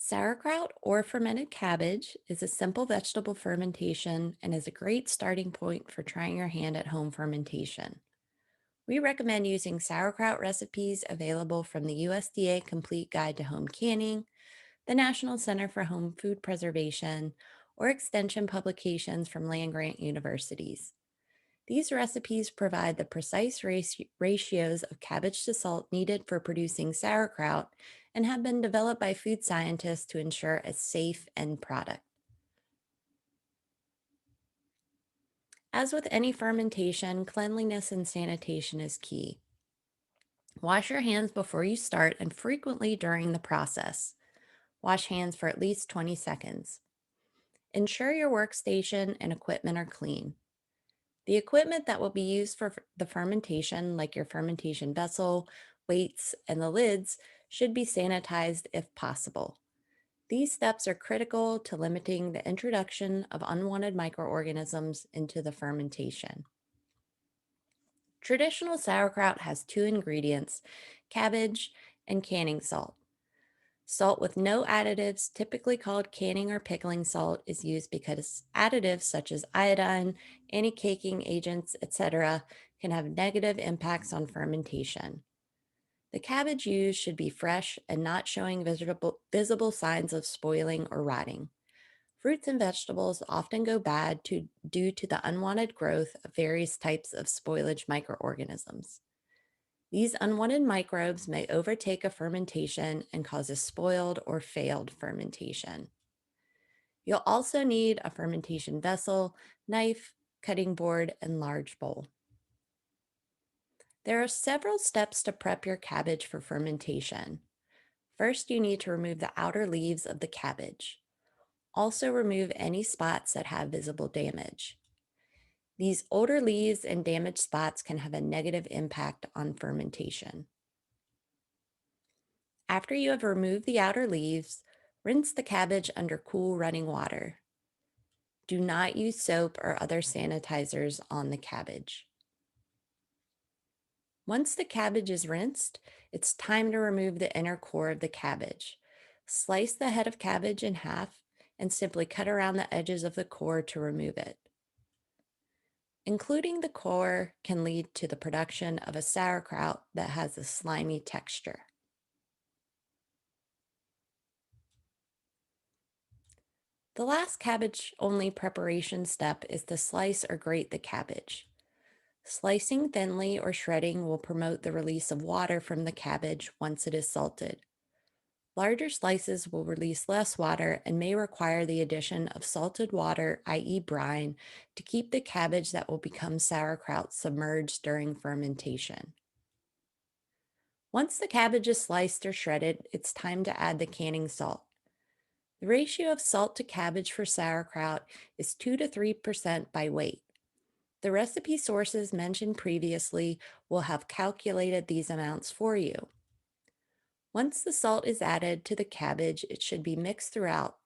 Sauerkraut or fermented cabbage is a simple vegetable fermentation and is a great starting point for trying your hand at home fermentation. We recommend using sauerkraut recipes available from the USDA Complete Guide to Home Canning, the National Center for Home Food Preservation, or extension publications from land grant universities. These recipes provide the precise ratios of cabbage to salt needed for producing sauerkraut and have been developed by food scientists to ensure a safe end product. As with any fermentation, cleanliness and sanitation is key. Wash your hands before you start and frequently during the process. Wash hands for at least 20 seconds. Ensure your workstation and equipment are clean. The equipment that will be used for the fermentation, like your fermentation vessel, weights, and the lids, should be sanitized if possible. These steps are critical to limiting the introduction of unwanted microorganisms into the fermentation. Traditional sauerkraut has two ingredients, cabbage and canning salt. Salt with no additives, typically called canning or pickling salt, is used because additives such as iodine, anti-caking agents, etc., can have negative impacts on fermentation. The cabbage used should be fresh and not showing visible signs of spoiling or rotting. Fruits and vegetables often go bad due to the unwanted growth of various types of spoilage microorganisms. These unwanted microbes may overtake a fermentation and cause a spoiled or failed fermentation. You'll also need a fermentation vessel, knife, cutting board, and large bowl. There are several steps to prep your cabbage for fermentation. First, you need to remove the outer leaves of the cabbage. Also, remove any spots that have visible damage. These older leaves and damaged spots can have a negative impact on fermentation. After you have removed the outer leaves, rinse the cabbage under cool running water. Do not use soap or other sanitizers on the cabbage. Once the cabbage is rinsed, it's time to remove the inner core of the cabbage. Slice the head of cabbage in half and simply cut around the edges of the core to remove it. Including the core can lead to the production of a sauerkraut that has a slimy texture. The last cabbage-only preparation step is to slice or grate the cabbage. Slicing thinly or shredding will promote the release of water from the cabbage once it is salted. Larger slices will release less water and may require the addition of salted water, i.e. brine, to keep the cabbage that will become sauerkraut submerged during fermentation. Once the cabbage is sliced or shredded, it's time to add the canning salt. The ratio of salt to cabbage for sauerkraut is 2 to 3% by weight. The recipe sources mentioned previously will have calculated these amounts for you. Once the salt is added to the cabbage, it should be mixed throughout.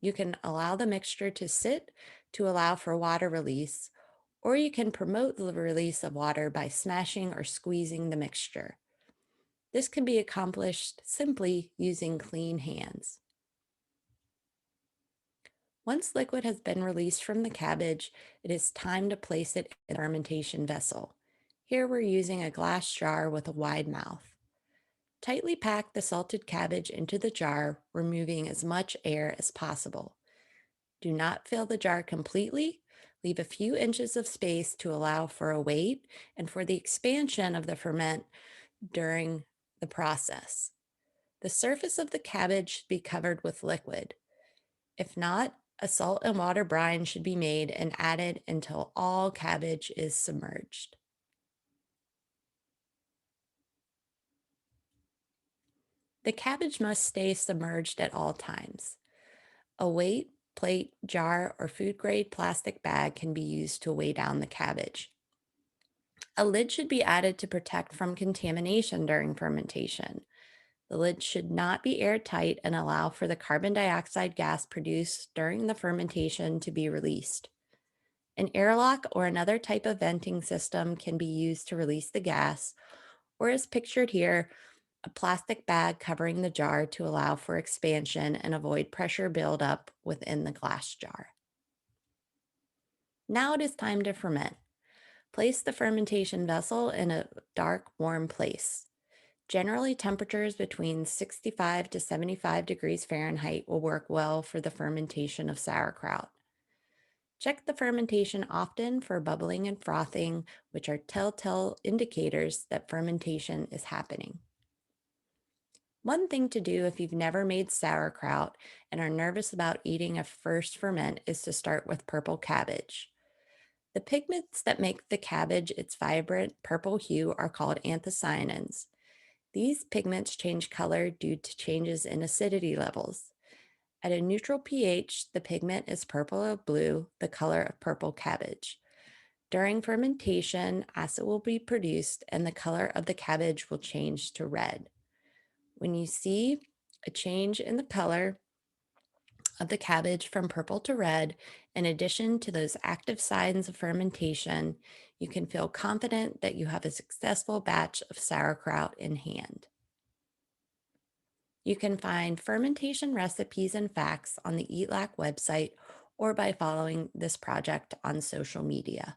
You can allow the mixture to sit to allow for water release, or you can promote the release of water by smashing or squeezing the mixture. This can be accomplished simply using clean hands. Once liquid has been released from the cabbage, it is time to place it in a fermentation vessel. Here we're using a glass jar with a wide mouth. Tightly pack the salted cabbage into the jar, removing as much air as possible. Do not fill the jar completely. Leave a few inches of space to allow for a weight and for the expansion of the ferment during the process. The surface of the cabbage should be covered with liquid. If not, a salt and water brine should be made and added until all cabbage is submerged. The cabbage must stay submerged at all times. A weight, plate, jar, or food-grade plastic bag can be used to weigh down the cabbage. A lid should be added to protect from contamination during fermentation. The lid should not be airtight and allow for the carbon dioxide gas produced during the fermentation to be released. An airlock or another type of venting system can be used to release the gas, or as pictured here, a plastic bag covering the jar to allow for expansion and avoid pressure buildup within the glass jar. Now it is time to ferment. Place the fermentation vessel in a dark, warm place. Generally, temperatures between 65 to 75 degrees Fahrenheit will work well for the fermentation of sauerkraut. Check the fermentation often for bubbling and frothing, which are telltale indicators that fermentation is happening. One thing to do if you've never made sauerkraut and are nervous about eating a first ferment is to start with purple cabbage. The pigments that make the cabbage its vibrant purple hue are called anthocyanins. These pigments change color due to changes in acidity levels. At a neutral pH, the pigment is purple or blue, the color of purple cabbage. During fermentation, acid will be produced and the color of the cabbage will change to red. When you see a change in the color of the cabbage from purple to red, in addition to those active signs of fermentation, you can feel confident that you have a successful batch of sauerkraut in hand. You can find fermentation recipes and facts on the EATLAC website or by following this project on social media.